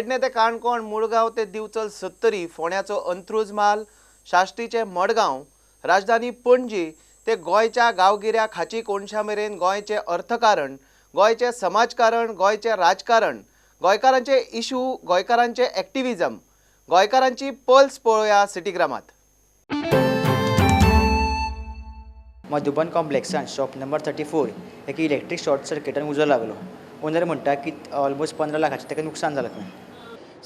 पेडणे ते काणकोण, मुळगांव ते दिवचल सत्तरी, फोंड्याचो अंत्रुज म्हाल, शाश्टीचे मडगांव, राजधानी पणजी ते गोंयच्या गांवगिऱ्या खाची कोणशा मेरेन गोंयचें अर्थकारण, गोंयचें समाजकारण, गोंयचें राजकारण, गोंयकारांचे इशू, गोंयकारांचें एक्टिविजम, गोंयकारांची पल्स पळोवया सिटीग्रामात. मधुबन कॉम्प्लेक्सान शॉप नंबर 34 एक इलेक्ट्रीक शॉर्ट सर्किटान उजो लागलो. ओनर म्हणटा की ऑलमोस्ट 15 लाखाचें ताका नुकसान जालां थंय.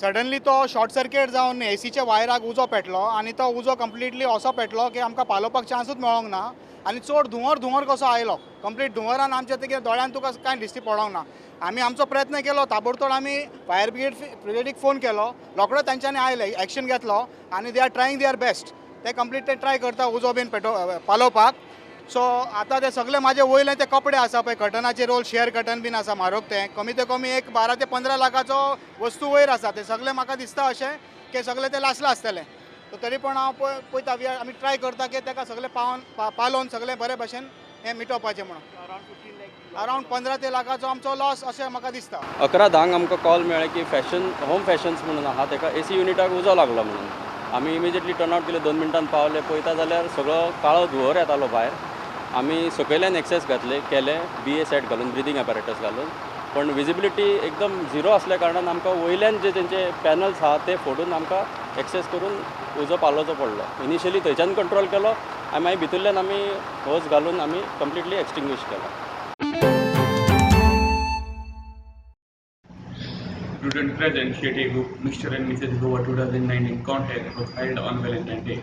सडनली तो शॉर्ट सर्किट जावन एसीच्या वायराक उजो पेटलो आनी तो उजो कंप्लिटली असो पेटलो की आमकां पालोवपाक चान्सूच मेळोंक ना आनी चड धुंवर कसो आयलो. कंप्लीट धुंवरान आमच्या तेगे दोळ्यान तुका कांय दिश्टी पडोंक ना. आमी आमचो प्रयत्न केलो, ताबडतोब आमी फायर ब्रिगेडीक फोन केलो, रोखडो तांच्यांनी आयले, एक्शन घेतलो आनी they are trying there best. ते कंप्लीट ते ट्राय करता उजो बीन पालोवपाक. सो आतां ते सगळे म्हाजे वयले ते कपडे आसा पळय, कर्टनाचे रोल, शेअर कर्टन बीन आसा म्हारग, ते कमी ते कमी एक 12 ते 15 लाखाचो वस्तू वयर आसा. ते सगळे म्हाका दिसता अशें की सगळे ते लासला आसतले. सो तरी पण हांव पळयता, आमी ट्राय करता की ताका सगळे पालोवन सगळे बरे भशेन हें मिटोवपाचें म्हणून. अरावंड 15 ते लाखाचो आमचो लॉस अशें म्हाका दिसता. 11:10 आमकां कॉल मेळ्ळें की होम फॅशन्स म्हणून आहा ताका एसी युनिटाक उजो लागलो म्हणून. आमी इमिजिएटली टर्नआउट केले, 2 मिनटान पावले. पळयता जाल्यार सगळो काळो धुंवर येतालो भायर. आमी सकयल्यान एक्सेस केले BA सेट घालून, ब्रिदींग एपॅरेटस घालून, पण विजिबिलिटी एकदम झिरो असल्या कारणान आमकां वयल्यान जे तेंचे पॅनल्स आहा ते फोडून आमकां एक्सेस करून उजो पालोवचो पडलो. इनिशियली थंयच्यान कंट्रोल केलो आनी मागीर भितरल्यान आमी होज घालून आमी कंप्लिटली एक्सटिंग्वीश केलो. Prudent present Shetty Group, Mr. and Mrs. Goa 2019 contest was held on Valentine's Day.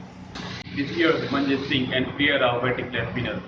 This year, Manjit Singh and Priya Rao were declared winners.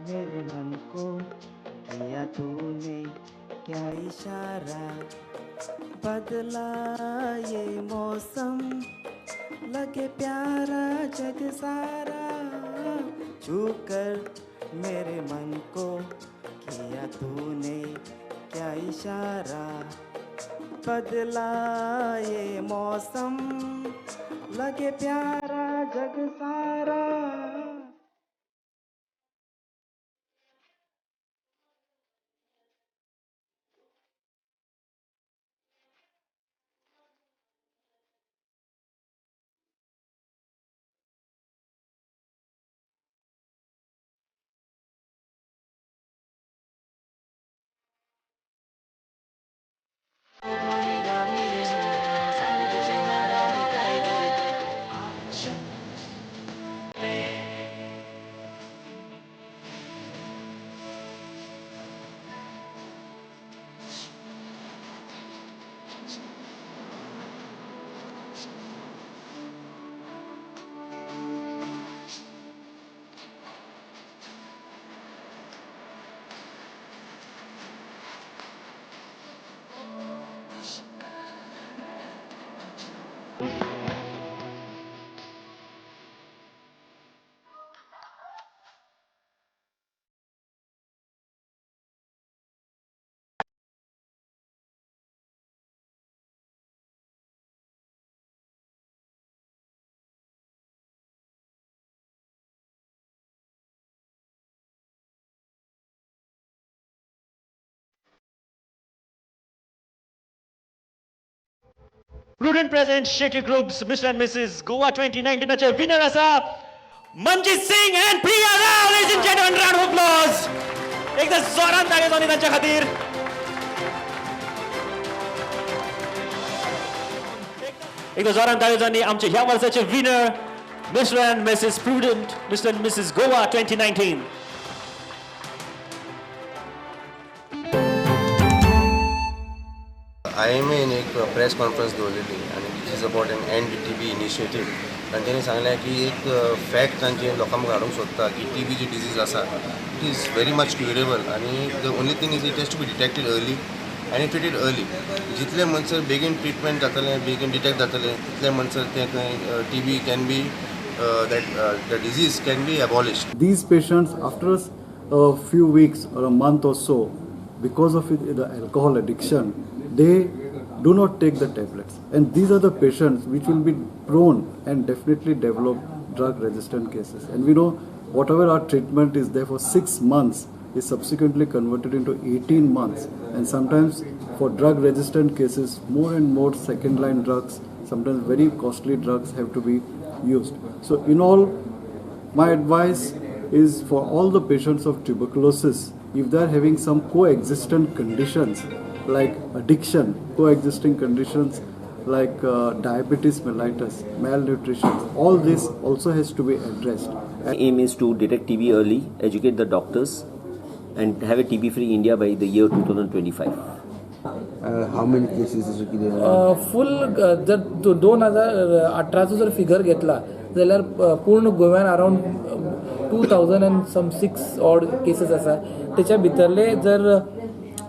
मेरे मन को किया तूने क्या इशारा, बदला ये मौसम, लगे प्यारा जग सारा, छू कर मेरे मन को किया तूने क्या इशारा, बदला ये मौसम, लगे प्यारा जग सारा. Prudent present Shetty Group's Mr. and Mrs. Goa 2019 चे winner असा Manjeet Singh and Priya Rao. Ladies and gentlemen, round of applause. एकदा जोरान ताळयो जावनी तांच्या खातीर. एकदा जोरान ताळ्यांनी आमचे ह्या वर्षाचे winner mister and Mrs prudent, mister and Mrs Goa 2019. IMAन एक प्रेस कॉन्फरन्स दवरलेली आनी it is about an end TB initiative आनी तेणी सांगलें की एक फॅक्ट तांचे लोकांक हाडूंक सोदता की TB जी डिजीज आसा it is very much curable आनी the only thing is it has to be detected early आनी ट्रिटेड अर्ली. जितले म्हणसर बेगीन ट्रिटमेंट जातलें बेगीन डिटेक्ट जातलें तितले म्हणसर तें खंय TB can be that the disease can be abolished. These patients, after a few weeks or a month or so, because of the alcohol addiction, they do not take the tablets. And these are the patients which will be prone and definitely develop drug-resistant cases. And we know whatever our treatment is there for 6 months is subsequently converted into 18 months. And sometimes for drug-resistant cases, more and more second-line drugs, sometimes very costly drugs have to be used. So in all, my advice is for all the patients of tuberculosis, if they are having some coexistent conditions like addiction, coexisting conditions like diabetes mellitus, malnutrition, all this also has to be addressed. The aim is to detect TB early, educate the doctors, and have a TB-free India by the year 2025. How many cases is it? फुल जर 2018 जर figure घेतला जाल्यार पूर्ण गोव्यान around 2000 and some 6 odd cases आसा. तेच्या भितरले जर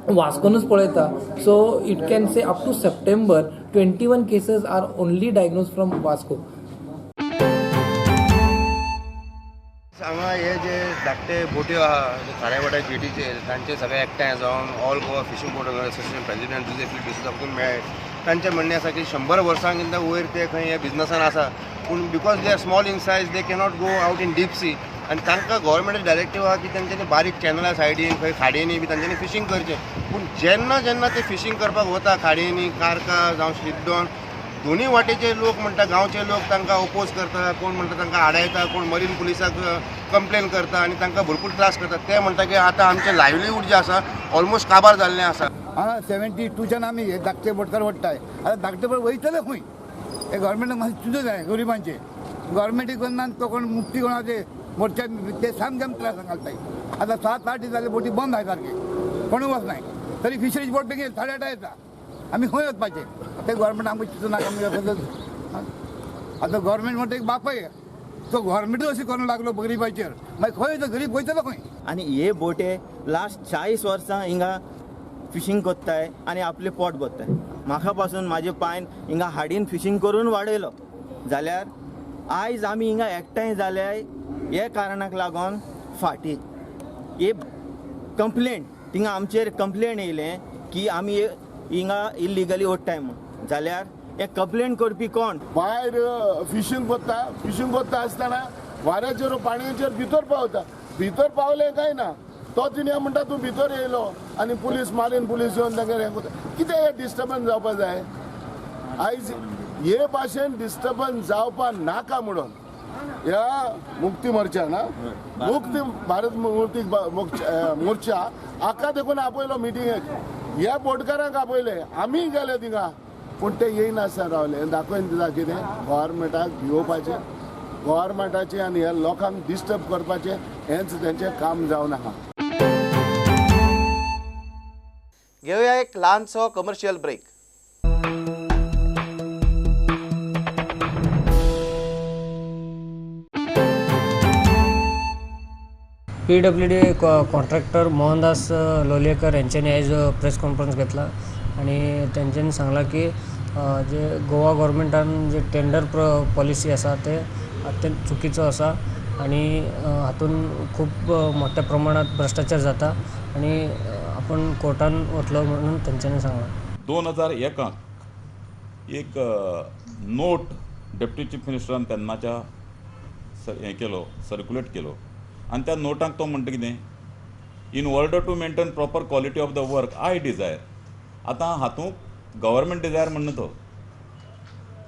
वास्कोनूच पळयता so it can say up to September 21 cases are only diagnose from Vasco. हांगा हे जे धाकटे बोट्यो आहा खाड्यावाड्या जेटीचेर तांचे सगळे एकठांय जावन ऑल गोवा फिशींग बोट असोसिएशन प्रेसिडेंट जुझेफ डिसूजा तातूंत मेळ्ळे. तांचें म्हणणें आसा की 100 वर्सां किंवा वयर ते खंय हे बिजनसान आसा पूण because they are small in size they cannot go out in deep sea आनी तांकां गव्हर्मेंट डायरेक्टीव आहा की तांच्यांनी बारीक चॅनला सायडीन खंय खाडयेनी बी तांच्यांनी फिशींग करचें. पूण जेन्ना जेन्ना ते फिशींग करपाक वता खाडयेनी कारका जावं श्रीदोन दोनूय वाटेचे लोक म्हणटा गांवचे लोक तांकां ओपोज करता, कोण म्हणटा तांकां आडायता, कोण मरीन पुलिसाक कंप्लेन करता आनी तांकां भरपूर त्रास करता. ते म्हणटा की आतां आमचें लायवलीहूड जें आसा ऑलमोस्ट काबार जाल्लें आसा. हांगा 72च्यान आमी हे धाकटे बोटकार वडटाय. आतां धाकटे बोट वयतले खंय? हे गव्हर्मेंटाक मातशें चिंतूंक जाय गरिबांचे. गव्हर्मेंटीक कोन्ना तो कोण मुक्ती कोणाचे मोर्चा ते सामकें त्रास घालताय. आतां 7-8 दीस जाले बोटी बंद आहाय सारके कोणूच वचनाय. तरी फिशरीज बोट बेगीन 8:30 येता. आमी खंय वचपाचें? ते गव्हर्मेंट आमकां चिंतूं नाका. आतां गव्हर्मेंट म्हणटा एक बापाय तो गव्हर्मेंटूच अशें करूंक लागलो गरिबाचेर मागीर खंय वयता गरीब वयतलो खंय? आनी हे बोटे लास्ट 40 वर्सां हिंगा फिशींग कोत्ताय आनी आपले पोट भरताय. म्हाका पासून म्हाजे पायन हिंगा हाडीन फिशींग करून वाडयलो जाल्यार आयज आमी हिंगा एकठांय जाल्याय हे कारणाक लागून फाटीं हे कंप्लेंट थिंगा आमचेर कंप्लेंट येयलें की आमी हिंगा इल्लिगली ओडटाय म्हूण. जाल्यार हे कंप्लेंट करपी कोण? भायर फिशींग कोत्ता आसतना वाऱ्याचेर पाणयेचेर भितर पावले काय ना तो तिने म्हणटा तूं भितर येयलो आनी पुलीस येवन तांकां हें कोता. कितें हे डिस्टर्बन्स जावपा जाय? आयज हे भाशेन डिस्टर्बन्स जावपा नाका म्हणून ह्या मुक्ती मोर्चा ना मुक्ती भारत मुक्ती मोर्चा हाका देखून आपयलो मिटिंगेक. ह्या बोटकारांक आपयले आमी गेले थिंगा पूण ते येयनासतना रावले. दाखोवन दिता कितें गव्हर्मेंटाक भिवोवपाचें गव्हर्मेंटाचें आनी ह्या लोकांक डिस्टर्ब करपाचें हेंच तेंचें काम जावन आहा. घेवया एक ल्हानसो commercial break. PWD contractor Mohandas Lolayekar यांच्यानी आयज प्रेस कॉन्फरन्स घेतला आणि त्यांच्यानी सांगला की जे गोवा गव्हर्मेंटान जे टेंडर पॉलिसी आसा ते अत्यंत चुकीचो आसा आणि हातून खूप मोठ्या प्रमाणात भ्रष्टाचार जाता आणि आपण कोर्टान वतलो म्हणून त्यांच्यानी सांगला. 2001 एक नोट डेप्युटी चीफ मिनिस्टरान तेन्नाच्या हें केलो सर्क्युलेट केलो आनी त्या नोटाक तो म्हणटा कितें in order to maintain proper quality of the work I desire. आतां हातूंत गव्हर्मेंट डिझायर म्हणना तो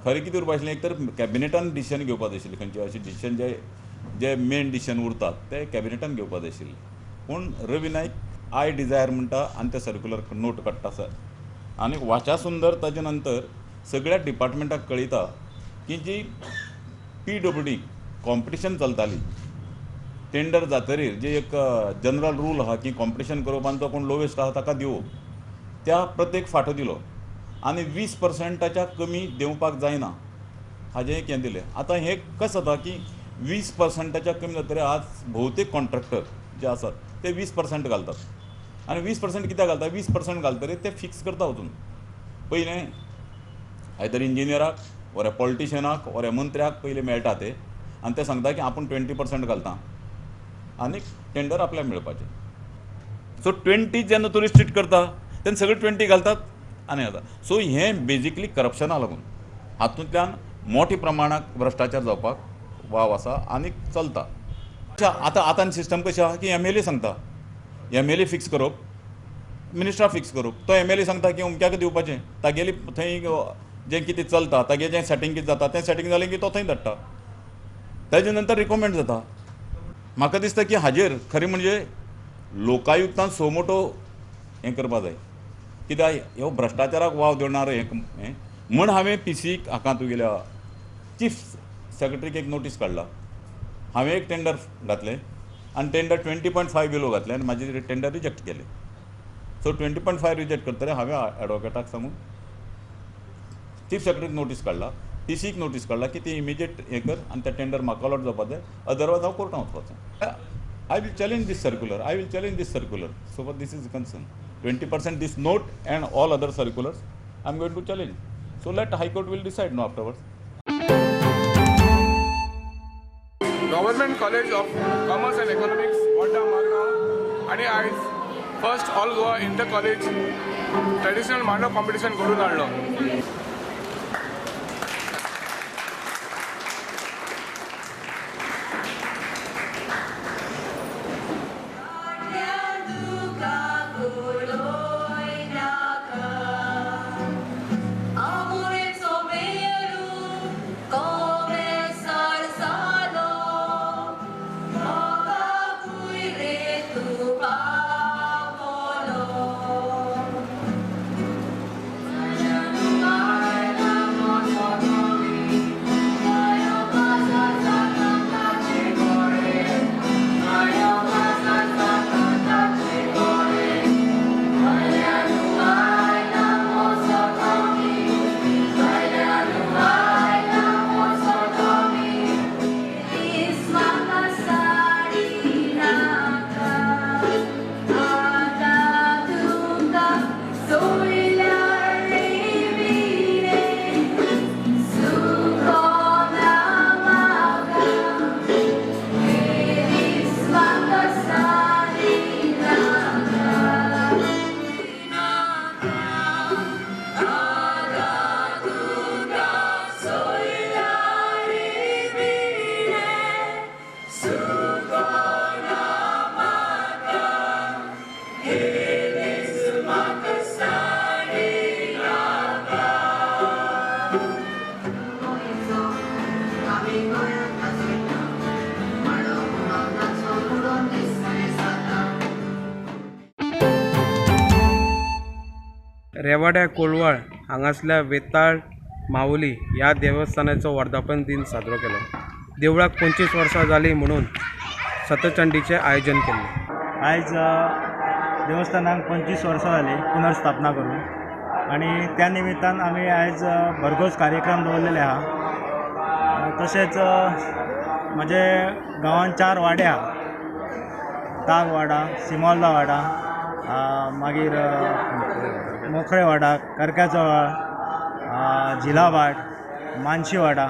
खरें कितें उरपा आशिल्लें एक तर कॅबिनेटान डिसिशन घेवपा जाय आशिल्लें खंयचे अशें डिसिशन जे मेन डिसिशन उरतात ते कॅबिनेटान घेवपा जाय आशिल्लें. पूण रवी नायक आय डिझायर म्हणटा आनी ते सर्क्युलर नोट काडटा सर आनी वाचा सुंदर ताजे नंतर सगळ्या डिपार्टमेंटाक कळयता की जी PWD कॉम्पिटिशन चलताली टेंडर जातरीर जे एक जनरल रूल आहा की कॉम्पिटिशन करप आनी तो कोण लोवेस्ट आहा ताका दिवप त्या प्रत्येक फाटो दिलो आनी 20% कमी दिवपाक जायना हाजें एक हें दिलें. आतां हें कशें जाता की 20% कमी जातकीर आज भोवतेक कॉन्ट्रॅक्टर जे आसात ते 20% घालतात आनी 20% कित्याक घालता 20% घालतकीर ते फिक्स करता वचून पयलें आयदर इंजिनियराक वा पॉलिटिशियनाक वा मंत्र्याक पयलें मेळटा ते आनी ते सांगता की आपूण 20% घालता आनी टेंडर आपल्याक मेळपाचें. सो 20 जेन्ना तो रिस्ट्रिक्ट करता तेन्ना सगळे 20 घालतात आनी जाता. सो हें बेजिकली करप्शना लागून हातूंतल्यान मोठ्या प्रमाणात भ्रश्टाचार जावपाक वाव आसा आनी चलता. आतां सिस्टम कशी आहा की MLA सांगता MLA फिक्स करप मिनिस्टर फिक्स करप तो MLA सांगता की अमक्याक दिवपाचें तागेली थंय जें कितें चलता तागे जें सेटींग कितें जाता तें सेटींग जालें की तो थंय धाडटा ताजे नंतर रिकमेंड जाता. म्हाका दिसता की हाजेर खरें म्हणजे लोकायुक्तान सो मोठो हें करपा जाय कित्याक ह्यो भ्रश्टाचाराक वाव देणारो हें म्हूण हांवें PCक हाका तुगेल्या चीफ सेक्रेटरीक एक नोटीस काडला. हांवें एक टेंडर घातलें आनी टेंडर 20.5 बिलो घातलें आनी म्हाजें टेंडर रिजेक्ट केलें. सो 20.5 रिजेक्ट करतले हांवें एडवोकेटाक सांगून चीफ सेक्रेटरीक नोटीस काडला PCक नोटीस काडला की ती इमिजिएट हें कर आनी तें टेंडर म्हाका अलॉट जावपा जाय अदरवायज हांव कोर्टांत वचपाचें. I will challenge this circular. I will challenge this circular. So far this is concerned. 20% this note and all other circulars I am going to challenge. So let High Court will decide now afterwards. Government College of Commerce and Economics, Wanda Margaon, आणि आज first all Goa inter college traditional मांडव competition घडून हाडलो. रेवाड्या कोलवाळ हांगासल्या वेताळ माऊली ह्या देवस्थानाचो वर्धापन दिन साजरो केलो. देवळाक 25 वर्सां जालीं म्हणून सतचंडीचें आयोजन केल्लें. आयज देवस्थानाक 25 वर्सां जालीं पुनर्स्थापना करून आनी त्या निमित्तान आमी आयज भरघोस कार्यक्रम दवरलेले आहा. तशेंच म्हजे गांवांत 4 वाडे आहा. ताग वाडा, सिमोल्दा वाडा, मागीर मोखळे वाडा, करक्याचो वाड, झिलावाड, मानशी वाडा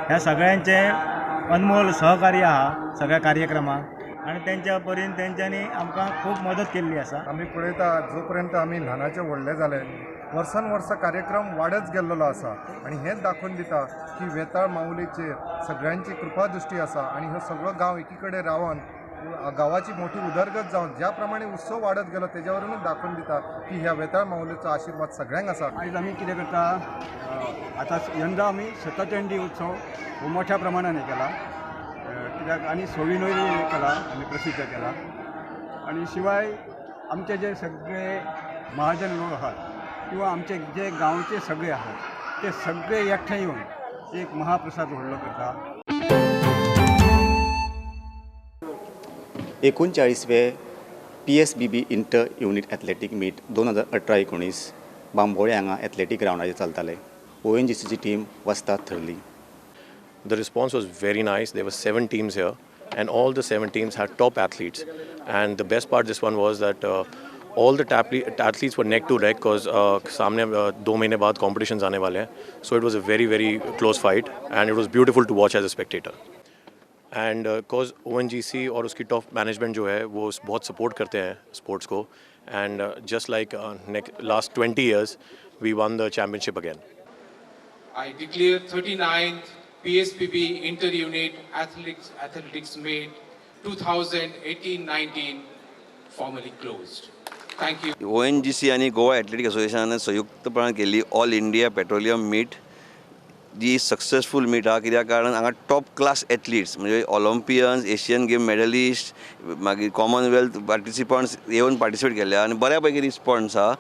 ह्या सगळ्यांचे अनमोल सहकार्य आहा सगळ्या कार्यक्रमाक आनी तेंच्या परीन तेंच्यांनी आमकां खूब मदत केल्ली आसा. आमी पळयता जो पर्यंत आमी ल्हानाचे व्हडले जाले वर्सान वर्स कार्यक्रम वाडत गेल्लो आसा आनी हेंच दाखोवन दिता की वेताळ माऊलीचेर सगळ्यांची कृपा दृश्टी आसा आनी हो सगळो गांव एकी कडेन रावन गांवाची मोठी उदरगत जावन ज्या प्रमाणे उत्सव वाडत गेलो तेज्या वरूनच दाखोवन दिता की ह्या वेताळ माऊलीचो आशिर्वाद सगळ्यांक आसा. आयज आमी कितें करता आतां यंदा आमी सतचंडी उत्सव हो मोठ्या प्रमाणान हे केला कित्याक आनी सोविनूय केला आनी प्रसिद्ध केला आनी शिवाय आमचे जे सगळे महाजन लोक आहात किंवा आमचे जे गांवचे सगळे आहात ते सगळे एकठांय येवन एक महाप्रसाद व्हडलो करता. 39वे PSBB inter unit athletic meet 2018-19 Bambolim हांगा एथलेटीक ग्रावंडाचेर चलताले. ONGCची टीम वस्ताद थरली. The response was very nice. There were 7 teams here, and all the 7 teams had top athletes. And the best part this one was that all the athletes were neck to neck because सामने 2 महीने बाद competitions आने वाले हैं. So it was a very very close fight, and it was beautiful to watch as a spectator. And because ONGC और उसकी top management जो है वो बहुत support करते हैं sports को. And just like last 20 years, we won the championship again. I declare 39th PSBB Inter-Unit Athletics Meet 2018-19 formally closed. Thank you. ONGC आणि गोवा एथलेटिक असोसिएशनान संयुक्तपणान केल्ली ऑल इंडिया पेट्रोलियम मीट जी successful meet हा. कित्याक कारण हांगा top class athletes म्हणजे ऑलिंपियन्स, Asian game medallist, मागीर Commonwealth participants येवन participate केले आनी बऱ्या पैकी रिस्पॉन्स आहा.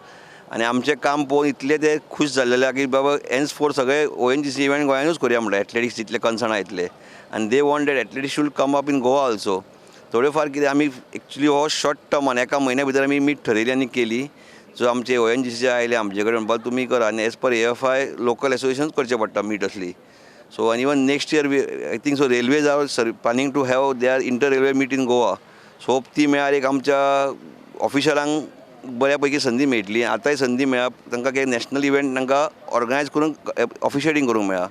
आनी आमचें काम पळोवन इतले ते खूश जाल्लेले आहा की बाबा एन्स फोर सगळे ONGC इव्हेंट गोंयानूच करुया म्हणटा. एथलेटिक्स जितले कन्सर्न आहा इतले, आनी they want that athletics should come up in Goa also. थोडे फार कितें आमी एक्चुली हो शॉर्ट टर्मान एका म्हयन्या भितर आमी मीट ठरयली आनी केली. सो आमचे ONGC आयले आमचे कडेन म्हणपाक तुमी करा आनी एज पर AFI लोकल एसोसिएशनच करचें पडटा मीट असली. सो आनी even next year I think so railways are planning to have their inter railway meet in Goa. So hope ती मेळ्यार एक आमच्या ऑफिशलांक बऱ्या पैकी संदी मेळटली. आतांय संदी मेळ्ळा तांकां काही नॅशनल इव्हेंट तांकां ऑर्गनायज करून ऑफिशिएटिंग करूंक मेळ्ळा.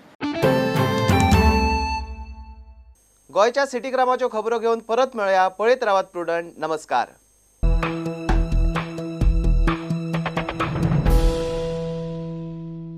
गोंयच्या सिटी ग्रामाच्यो खबरो घेवन परत मेळया. पळयत रावात प्रुडंट. नमस्कार.